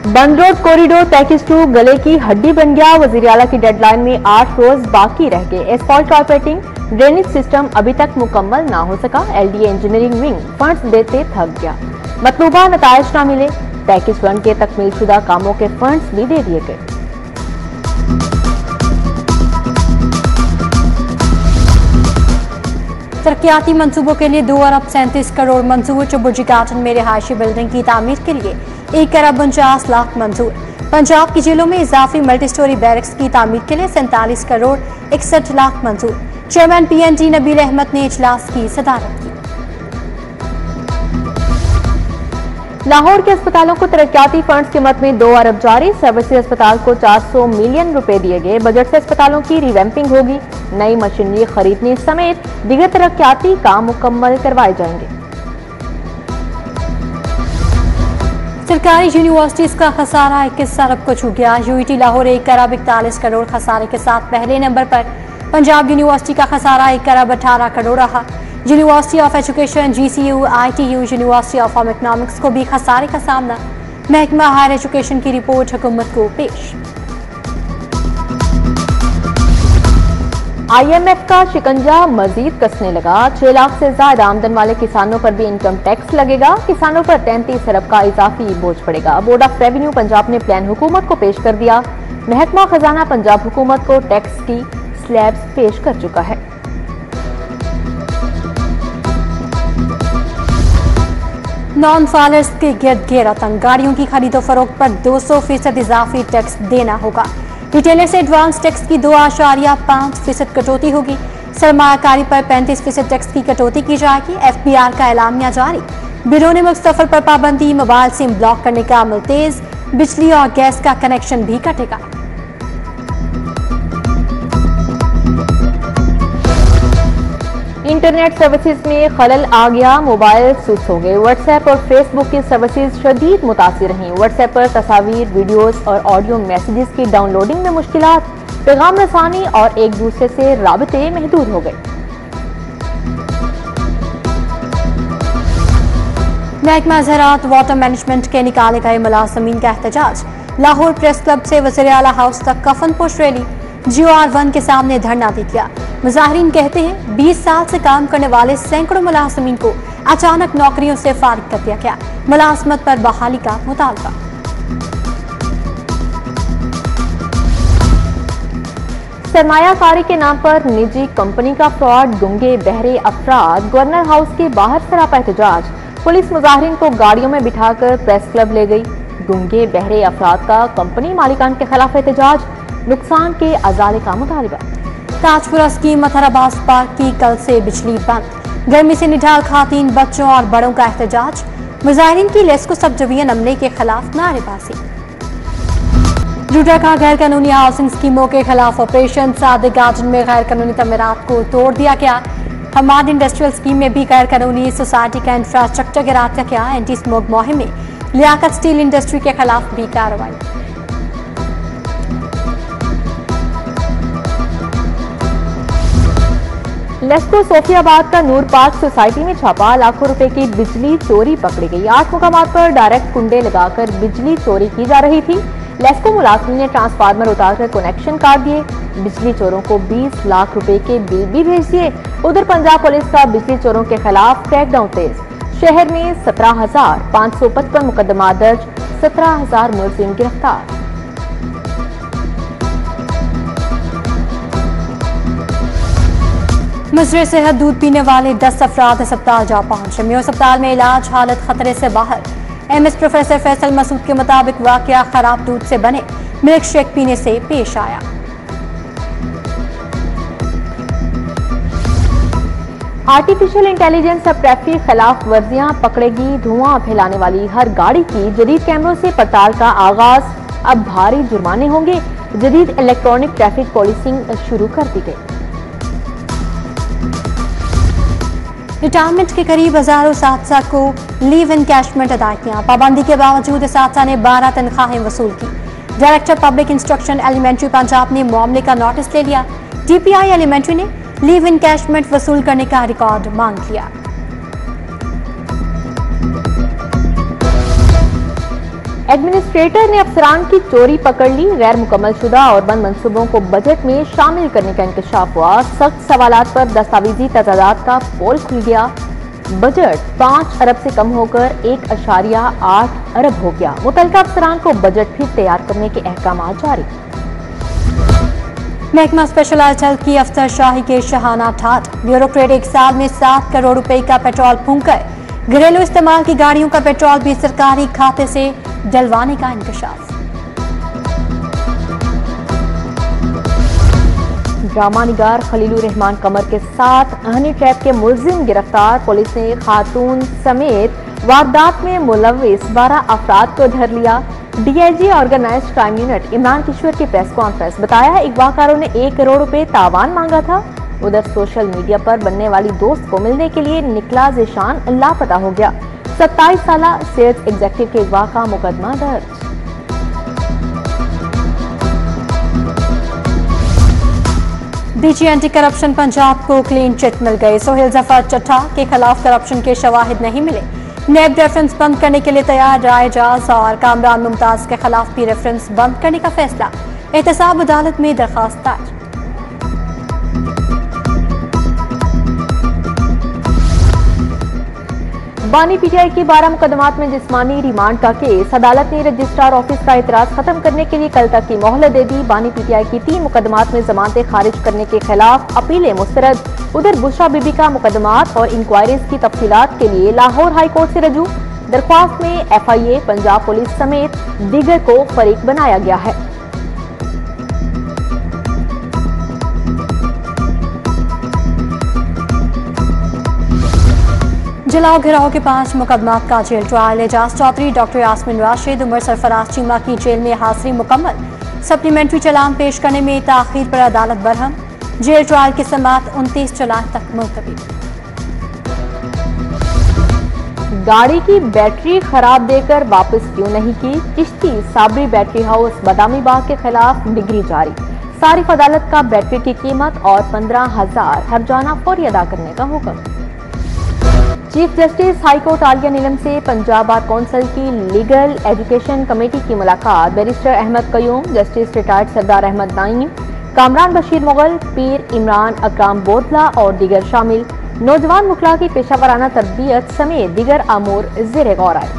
बंद road corridor package 2 गले की हड्डी बन गया। वजीर आला की डेडलाइन में 8 रोज बाकी रह गए। एस्फॉल्ट कार्पेटिंग ड्रेनेज सिस्टम अभी तक मुकम्मल ना हो सका। एलडीए इंजीनियरिंग विंग फंड्स देते थक गया। मतलूबा नताइज ना मिले। पैकेज 1 के तकमीलशुदा कामों के फंड्स भी दे दिए गए। तरक्याती मंसूबों के लिए 2 अरब 37 करोड़ मंजूर। चुबुर्जी गार्डन में रिहायशी बिल्डिंग की तामीर के लिए 1 अरब 49 लाख मंजूर। पंजाब की जेलों में इजाफी मल्टी स्टोरी बैरक्स की तामीर के लिए 47 करोड़ 61 लाख मंजूर। चेयरमैन पीएनजी नबील अहमद ने इजलास की सदारत की। लाहौर के अस्पतालों को तरक्याती फंड्स की मद में 2 अरब जारी। सर्विसेज अस्पताल को 400 मिलियन रुपए दिए गए। बजट से अस्पतालों की रिवैम्पिंग होगी। नई मशीनरी खरीदने समेत दीगर तरक्याती काम मुकम्मल करवाए जाएंगे। सरकारी यूनिवर्सिटीज का खसारा 21 अरब को छू गया। यूईटी लाहौर 1 अरब 41 करोड़ खसारे के साथ पहले नंबर पर। पंजाब यूनिवर्सिटी का खसारा 1 अरब 18 करोड़ रहा। University of education GCU, ITU, university of home economics को भी खसारे का सामना। महकमा हायर एजुकेशन की रिपोर्ट हुकूमत को पेश। आईएमएफ का शिकंजा मजीद कसने लगा। 6 लाख से ज्यादा आमदन वाले किसानों पर भी इनकम टैक्स लगेगा। किसानों पर 33 अरब का इजाफी बोझ पड़ेगा। बोर्ड ऑफ रेवेन्यू पंजाब ने प्लान हुकूमत को पेश कर दिया। महकमा खजाना पंजाब हुकूमत को टैक्स की स्लैब्स पेश कर चुका है। नॉन फाइलर्स के गिरद घेरातंग। गाड़ियों की खरीदो फरोख्त पर 200% इजाफी टैक्स देना होगा। रिटेलर से एडवांस टैक्स की 2.5% कटौती होगी। सरमायाकारी पर 35% टैक्स की कटौती की जाएगी। एफबीआर का एलामिया जारी। बिरोने मुस्तफर पर पाबंदी। मोबाइल सिम ब्लॉक करने का अमल तेज। बिजली और गैस का कनेक्शन भी कटेगा। इंटरनेट सर्विसेज में खलल आ गया। मोबाइल सुस्त हो गए। व्हाट्सएप और फेसबुक की सर्विसेज शदीद मुतासिर रहीं। व्हाट्सएप पर तस्वीर, वीडियोस और ऑडियो मैसेजेस की डाउनलोडिंग में मुश्किलात, पैगाम रसानी और एक दूसरे से राबते महदूद हो गए। महकमा ज़राअत वाटर मैनेजमेंट के निकाले गए मुलाजमीन का एहतजाज। लाहौर प्रेस क्लब से वज़ीर आला हाउस तक कफन पोश रैली। GOR1 के सामने धरना भी किया। मुजाहिरीन कहते हैं 20 साल से काम करने वाले सैकड़ों मुलाजमीन को अचानक नौकरियों से फारिग कर दिया गया। मुलाजमत पर बहाली का मुतालबा। सरमायाकारी के नाम पर निजी कंपनी का फ्रॉड। गूंगे बहरे अफराद गवर्नर हाउस के बाहर सरापा एहतजाज। पुलिस मुजाहिरीन को गाड़ियों में बिठाकर प्रेस क्लब ले गई। गूंगे बहरे अफराद का कंपनी मालिकान के खिलाफ एहतजाज। नुकसान के अजाले का मुतालबा। ताजपुरा स्कीम मथराबाद पार्क की कल से बिजली बंद। गर्मी से निढाल खातीन, बच्चों और बड़ों का एहतजाज। मुजाहिरीन की लेस्को सब डिवीजन अमले के खिलाफ नारेबाजी। रूटा का गैर कानूनी हाउसिंग स्कीमों के खिलाफ ऑपरेशन। सादिक गार्डन में गैर कानूनी तमीरात को तोड़ दिया गया। हमाद इंडस्ट्रियल स्कीम में भी गैर कानूनी सोसाइटी का इंफ्रास्ट्रक्चर गिरा दिया गया। एंटी स्मोक मुहिम में लियाकत स्टील इंडस्ट्री के खिलाफ भी कार्रवाई। लेस्को सोफियाबाद का नूर पार्क सोसाइटी में छापा। लाखों रुपए की बिजली चोरी पकड़ी गई। 8 मुकामात पर डायरेक्ट कुंडे लगाकर बिजली चोरी की जा रही थी। लेस्को मुलाजिम ने ट्रांसफार्मर उतारकर कनेक्शन काट दिए। बिजली चोरों को 20 लाख रुपए के बिल भी भेज दिए। उधर पंजाब पुलिस का बिजली चोरों के खिलाफ क्रैकडाउन तेज। शहर में 17,555 मुकदमा दर्ज। 17,000 मुलजिम गिरफ्तार। मुजरे सेहत दूध पीने वाले 10 अफराद अस्पताल जा पहुंचे। मेयो अस्पताल में इलाज, हालत खतरे से बाहर। MS प्रोफेसर फैसल मसूद के मुताबिक वाकया खराब दूध से बने मिल्क शेक पीने से पेश आया। आर्टिफिशियल इंटेलिजेंस अब ट्रैफिक खिलाफ वर्जियां पकड़ेगी। धुआं फैलाने वाली हर गाड़ी की जदीद कैमरों से पड़ताल का आगाज। अब भारी जुर्माने होंगे। जदीद इलेक्ट्रॉनिक ट्रैफिक पॉलिसिंग शुरू कर दी गई। रिटायरमेंट के करीब हजारों साथसा को लीव एनकैशमेंट अदायगियां। पाबंदी के बावजूद साथसा ने 12 तनख्वाहें वसूल की। Director public instruction elementary Punjab ने मामले का नोटिस ले लिया। DPI एलिमेंट्री ने लीव एनकैशमेंट वसूल करने का रिकॉर्ड मांग लिया। एडमिनिस्ट्रेटर ने अफसरान की चोरी पकड़ ली। गैर मुकम्मल शुदा और बंद मंसूबों को बजट में शामिल करने का इंकशाफ हुआ। सख्त सवालात पर दस्तावेजी तजादात का पोल खुल गया। बजट 5 अरब से कम होकर 1.8 अरब हो गया। मुतल्लिका अफसरान को बजट फिर तैयार करने के अहकाम जारी। महकमा स्पेशलाइज्ड हेल्थ की अफसरशाही के शहाना ठाट। ब्यूरोक्रेट एक साल में 7 करोड़ रुपए का पेट्रोल फूंक कर घरेलू इस्तेमाल की गाड़ियों का पेट्रोल भी सरकारी खाते से डलवाने का इंकशाफ। ड्रामा निगार खलीलुर रहमान कमर के साथ हनी ट्रैप के मुलजिम गिरफ्तार। पुलिस ने खातून समेत वारदात में मुलव्विस 12 अफराद को धर लिया। DIG organized crime unit Imran Kishore की प्रेस कॉन्फ्रेंस। बताया अगवाकारों ने 1 करोड़ रुपए तावान मांगा था। उधर सोशल मीडिया पर बनने वाली दोस्त को मिलने के लिए निकला ज़ीशान लापता हो गया। 27 साल सेल्स एग्जीक्यूटिव के अगवा का मुकदमा दर्ज। डीजी एंटी करप्शन पंजाब को क्लीन चिट मिल गई। सोहेल जफर चट्टा के खिलाफ करप्शन के शवाहिद नहीं मिले। नेब रेफरेंस बंद करने के लिए तैयार रायजाज और कामरान मुमताज के खिलाफ भी रेफरेंस बंद करने का फैसला। एहतसाब अदालत में दरखास्त दायर। बानी पीटीआई की 12 मुकदमात में जिस्मानी रिमांड का केस। अदालत ने रजिस्ट्रार ऑफिस का एतराज खत्म करने के लिए कल तक की मोहलत दे दी। बानी पीटीआई की 3 मुकदमात में जमानतें खारिज करने के खिलाफ अपीलें मुस्तरद। उधर बुशरा बीबी का मुकदमात और इंक्वायरीज की तफसीलात के लिए लाहौर हाई कोर्ट से रजू। दरख्वास्त में FIA, पंजाब पुलिस समेत दीगर को फरीक बनाया गया है। जलाओ घिराव के 5 मुकदमात का jail trial. Ejaz Chaudhry, doctor Yasmin Rashid, Umar Sarfraz Cheema की जेल में हाजिरी मुकम्मल। सप्लीमेंट्री चालान पेश करने में ताखीर पर अदालत बरहम। जेल ट्रायल की समाअत 29 जुलाई तक मुलतवी। गाड़ी की बैटरी खराब देकर वापस क्यों नहीं की? चिश्ती साबरी बैटरी हाउस बादामी बाग के खिलाफ डिग्री जारी। सारिफ अदालत का बैटरी की कीमत और 15,000 हर्जाना फौरी अदा करने का हुक्म। Chief justice high court Aalia Neelum से पंजाब बार कौंसिल की लीगल एजुकेशन कमेटी की मुलाकात। Barrister Ahmad Qayyum, justice retired Sardar Ahmad Naeem, Kamran Bashir Mughal, Pir Imran Akram Bodla और दीगर शामिल। नौजवान मुखला की पेशावराना तरबियत समेत दीगर अमूर ज़ेरे गौर आए।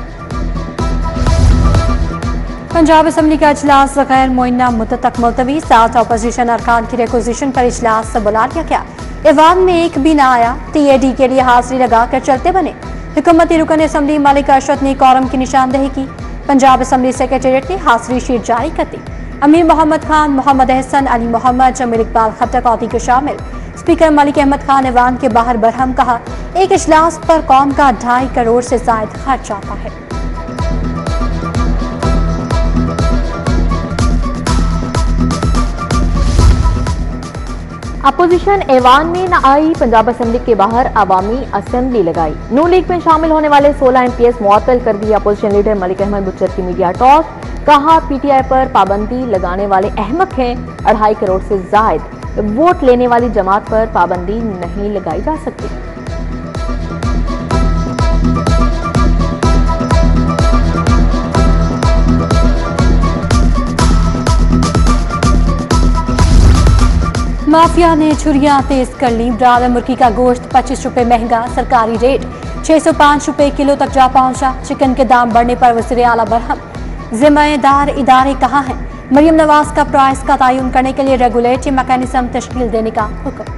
पंजाब असम्बली का इजलास गैर मुअय्यना मुद्दत तक मुलतवी। 7 अपोजिशन अरकान की रिक्वेजिशन पर इजलास से बुला लिया गया। ऐवान में एक भी ना आया। TAD के लिए हाजिरी लगाकर चलते बने। हुकूमती रुकन असम्बली मलिक अरशद ने कौरम की निशानदेही की। पंजाब असम्बली सेक्रेटेरिएट ने हाजिरी शीट जारी कर दी। अमीर मोहम्मद खान, मोहम्मद अहसन, अली मोहम्मद, जमील इकबाल खट्टक औदी के शामिल। स्पीकर मलिक अहमद खान ऐवान के बाहर बरहम कहा, एक इजलास पर कौम का 2.5 करोड़ से जायद खर्च आता है। अपोजिशन ऐवान में न आई। पंजाब असेंबली के बाहर अवामी असेंबली लगाई। नून लीग में शामिल होने वाले 16 MPs मुअत्तल कर दिए। Opposition leader Malik Ahmad butcher की मीडिया टॉक। कहा, PTI पर पाबंदी लगाने वाले अहमक हैं। 2.5 करोड़ से जायद वोट लेने वाली जमात पर पाबंदी नहीं लगाई जा सकती। माफिया ने छुरियां तेज कर ली। ब्रायलर मुर्गी का गोश्त 25 रुपए महंगा। सरकारी रेट 605 रुपए किलो तक जा पहुंचा। चिकन के दाम बढ़ने पर वज़ीर आला बरहम। जिम्मेदार इदारे कहाँ हैं? मरियम नवाज का प्राइस का तयन करने के लिए रेगुलेटरी मैकेनिज्म तश्कील देने का हुक्म।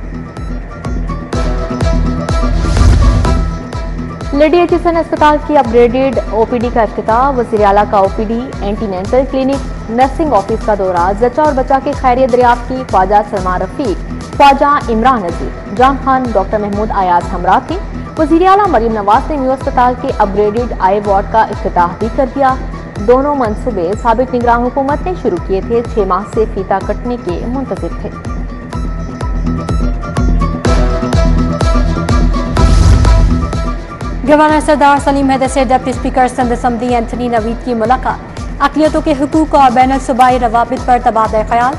लेडी एचएसएन अस्पताल की अपग्रेडेड OPD का इफ्तिताह। वज़ीर आला का OPD, एंटीनेंटल क्लिनिक, नर्सिंग ऑफिस का दौरा। जच्चा और बच्चा की खैरियत दरियाफ्त की। ख्वाजा सलमान रफीक, ख्वाजा इमरान नजीर, जान खान, डॉक्टर महमूद अयाज हमरा थे। वज़ीर आला मरियम नवाज ने न्यू अस्पताल के अपग्रेडेड आई वार्ड का इफ्तिताह भी कर दिया। दोनों मंसूबे साबिक निगरान हुकूमत ने शुरू किए थे। 6 माह से फीता कटने के मुंतज़िर थे। गवर्नर सरदार सलीम हैदर से deputy speaker Sindh assembly Anthony Naveed की मुलाकात। अक़लियतों के हुकूक और बैनुल सूबाई रवाबित पर तबादला ख्याल।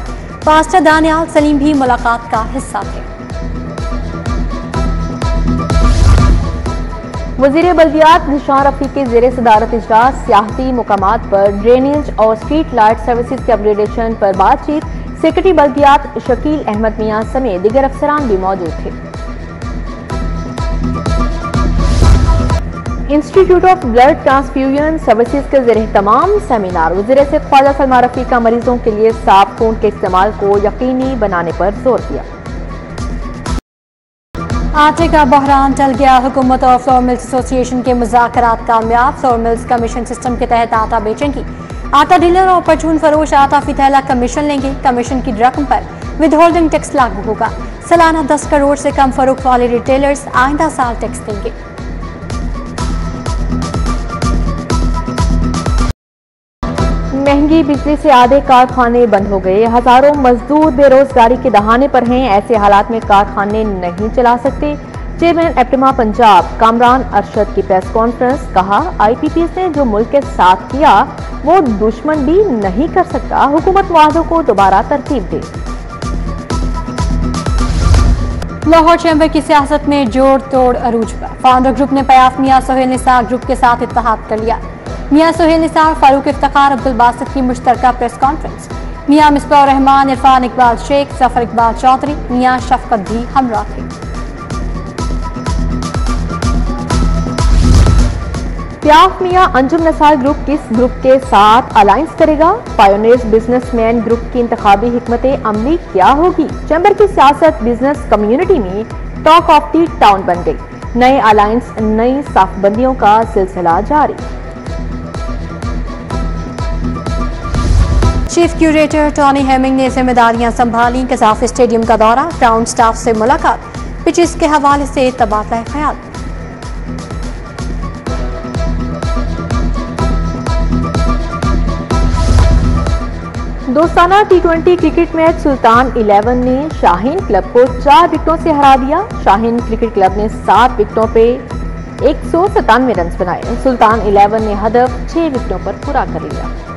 पास्टर दानियाल सलीम भी मुलाकात का हिस्सा थे। वजीर बल्दियात निशान रफी के जेर सदारत इजलास सियाहती मुकामात पर ड्रेनेज और स्ट्रीट लाइट सर्विसेज के अपग्रेडेशन पर बातचीत। सेक्रेटरी बल्दियात शकील अहमद मियां समेत दीगर अफसरान भी मौजूद थे। Institute of blood transfusion services के ज़रिए तमाम सेमिनार। वज़ीर से ख्वाजा सलमान रफी का मरीजों के लिए साफ खून के इस्तेमाल को यकीनी बनाने पर जोर दिया। आटे का बहरान टल गया। हुकूमत और फ्लोर मिल्स एसोसिएशन के मुज़ाकरात कामयाब। फ्लोर मिल्स कमीशन सिस्टम के तहत आटा बेचेंगी। आटा डीलर और परचून फरोश आटा फी थैला कमीशन लेंगे। कमीशन की रकम पर विदहोल्डिंग टैक्स लागू होगा। सालाना 10 करोड़ से कम फरोख्त वाले रिटेलर्स आइंदा साल टैक्स देंगे। महंगी बिजली से आधे कारखाने बंद हो गए। हजारों मजदूर बेरोजगारी के दहाने पर हैं। ऐसे हालात में कारखाने नहीं चला सकते। चेयरमैन एप्टिमा पंजाब कामरान अरशद की प्रेस कॉन्फ्रेंस। कहा, IPPs ने जो मुल्क के साथ किया वो दुश्मन भी नहीं कर सकता। हुकूमत मुआहदों को दोबारा तरतीब दे। लाहौर चैम्बर की सियासत में जोड़ तोड़ अरूज पर। फाउंडर ग्रुप ने पयाफ मियां सोहेल निसार ग्रुप के साथ इत्तेहाद कर लिया। मियां सोहेल निसार, फारूक इफ्तिखार, अब्दुल बासित की मुश्तरका प्रेस कॉन्फ्रेंस। मियां मिसबाह रहमान, इरफान इकबाल शेख, जफर इकबाल चौधरी, मियां शफकत भी हमरा थे। प्याफ मियां अंजुम नसार ग्रुप किस ग्रुप के साथ अलायंस करेगा? पायोनियर्स बिजनेसमैन ग्रुप की इंतखाबी हिकमत अमली क्या होगी? चैम्बर की सियासत बिजनेस कम्युनिटी में टॉक ऑफ द टाउन बन गई। नए अलायंस, नई साफबंदियों का सिलसिला जारी। चीफ क्यूरेटर टॉनी हेमिंग ने जिम्मेदारियां संभाली। कजाफ स्टेडियम का दौरा, ग्राउंड स्टाफ से मुलाकात, पिचेस के हवाले से तबादला ख्याल। दोस्ताना T20 क्रिकेट मैच सुल्तान 11 ने शाहीन क्लब को 4 विकेटों से हरा दिया। शाहीन क्रिकेट क्लब ने 7 विकेटों पे 197 रन बनाए। सुल्तान 11 ने हदफ 6 विकेटों पर पूरा कर लिया।